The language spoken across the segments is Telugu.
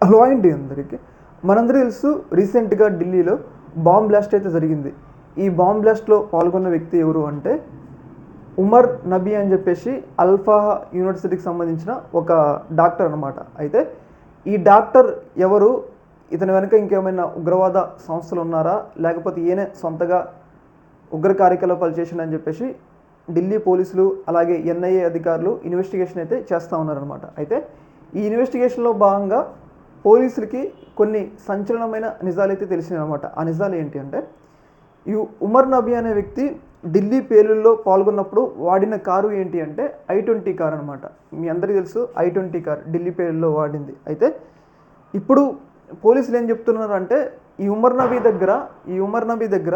హలో అండి అందరికీ. మనందరికీ తెలుసు రీసెంట్గా ఢిల్లీలో బాంబ్ బ్లాస్ట్ అయితే జరిగింది. ఈ బాంబ్ బ్లాస్ట్లో పాల్గొన్న వ్యక్తి ఎవరు అంటే ఉమర్ నబీ అని చెప్పేసి అల్ఫా యూనివర్సిటీకి సంబంధించిన ఒక డాక్టర్ అనమాట. అయితే ఈ డాక్టర్ ఎవరు, ఇతని వెనుక ఇంకేమైనా ఉగ్రవాద సంస్థలు ఉన్నారా, లేకపోతే ఈయనే సొంతగా ఉగ్ర కార్యకలాపాలు చేసిండని చెప్పేసి ఢిల్లీ పోలీసులు అలాగే ఎన్ఐఏ అధికారులు ఇన్వెస్టిగేషన్ అయితే చేస్తూ ఉన్నారనమాట. అయితే ఈ ఇన్వెస్టిగేషన్లో భాగంగా పోలీసులకి కొన్ని సంచలనమైన నిజాలు అయితే తెలిసినాయి అనమాట. ఆ నిజాలు ఏంటి అంటే, ఈ ఉమర్ నబీ అనే వ్యక్తి ఢిల్లీ పేలుల్లో పాల్గొన్నప్పుడు వాడిన కారు ఏంటి అంటే I-20 కార్ అనమాట. మీ అందరికీ తెలుసు I-20 కార్ ఢిల్లీ పేలుల్లో వాడింది. అయితే ఇప్పుడు పోలీసులు ఏం చెప్తున్నారు అంటే ఈ ఉమర్ నబీ దగ్గర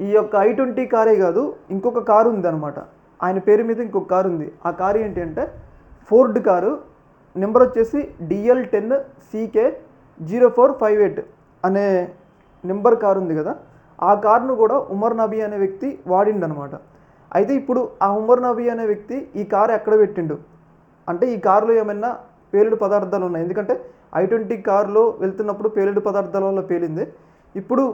ఈ యొక్క I-20 కారే కాదు, ఇంకొక కారు ఉంది అనమాట. ఆయన పేరు మీద ఇంకొక కారు ఉంది. ఆ కారు ఏంటి అంటే ఫోర్డ్ కారు, నెంబర్ వచ్చేసి DL10CK0458 అనే నెంబర్ కారు ఉంది కదా, ఆ కారును కూడా ఉమర్ నబీ అనే వ్యక్తి వాడిండనమాట. అయితే ఇప్పుడు ఆ ఉమర్ నబీ అనే వ్యక్తి ఈ కారు ఎక్కడ పెట్టిండు అంటే ఈ కారులో ఏమైనా పేలుడు పదార్థాలు ఉన్నాయి. ఎందుకంటే I-20 కారులో వెళ్తున్నప్పుడు పేలుడు పదార్థాల వల్ల పేలింది. ఇప్పుడు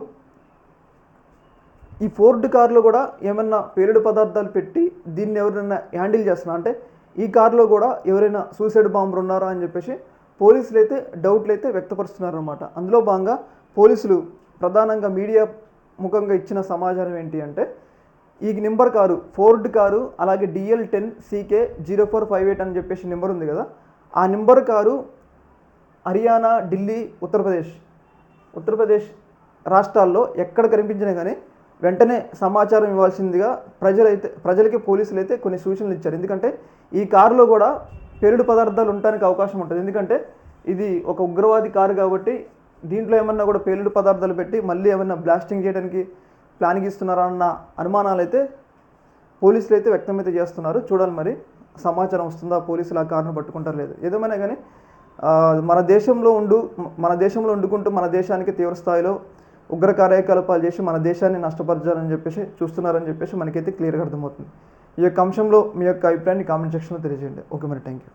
ఈ ఫోర్డ్ కారులో కూడా ఏమన్నా పేలుడు పదార్థాలు పెట్టి దీన్ని ఎవరైనా హ్యాండిల్ చేస్తున్నా అంటే ఈ కారులో కూడా ఎవరైనా సూసైడ్ బాంబర్ ఉన్నారా అని చెప్పేసి పోలీసులు అయితే డౌట్లు అయితే వ్యక్తపరుస్తున్నారన్నమాట. అందులో భాగంగా పోలీసులు ప్రధానంగా మీడియా ముఖంగా ఇచ్చిన సమాచారం ఏంటి అంటే ఈ నెంబర్ కారు ఫోర్డ్ కారు అలాగే DL10CK0458 అని చెప్పేసి నెంబర్ ఉంది కదా, ఆ నెంబర్ కారు హర్యానా, ఢిల్లీ, ఉత్తరప్రదేశ్ రాష్ట్రాల్లో ఎక్కడ కనిపించినా కానీ వెంటనే సమాచారం ఇవ్వాల్సిందిగా ప్రజలకి పోలీసులు అయితే కొన్ని సూచనలు ఇచ్చారు. ఎందుకంటే ఈ కారులో కూడా పేలుడు పదార్థాలు ఉండడానికి అవకాశం ఉంటుంది. ఎందుకంటే ఇది ఒక ఉగ్రవాది కారు కాబట్టి దీంట్లో ఏమన్నా కూడా పేలుడు పదార్థాలు పెట్టి మళ్ళీ ఏమన్నా బ్లాస్టింగ్ చేయడానికి ప్లాన్ గీస్తున్నారా అన్న అనుమానాలు అయితే పోలీసులు అయితే వ్యక్తమైతే చేస్తున్నారు. చూడాలి మరి సమాచారం వస్తుందా, పోలీసులు ఆ కారును పట్టుకుంటారు లేదు. ఏదేమైనా కానీ మన దేశంలో ఉండుకుంటూ మన దేశానికి తీవ్ర స్థాయిలో ఉగ్ర కార్యకలాపాలు చేసి మన దేశాన్ని నష్టపరచాలని చెప్పేసి చూస్తున్నారని చెప్పేసి మనకైతే క్లియర్గా అర్థమవుతుంది. ఈ యొక్క అంశంలో మీ యొక్క అభిప్రాయాన్ని కామెంట్ సెక్షన్లో తెలియజేయండి. ఓకే మరి, థ్యాంక్ యూ.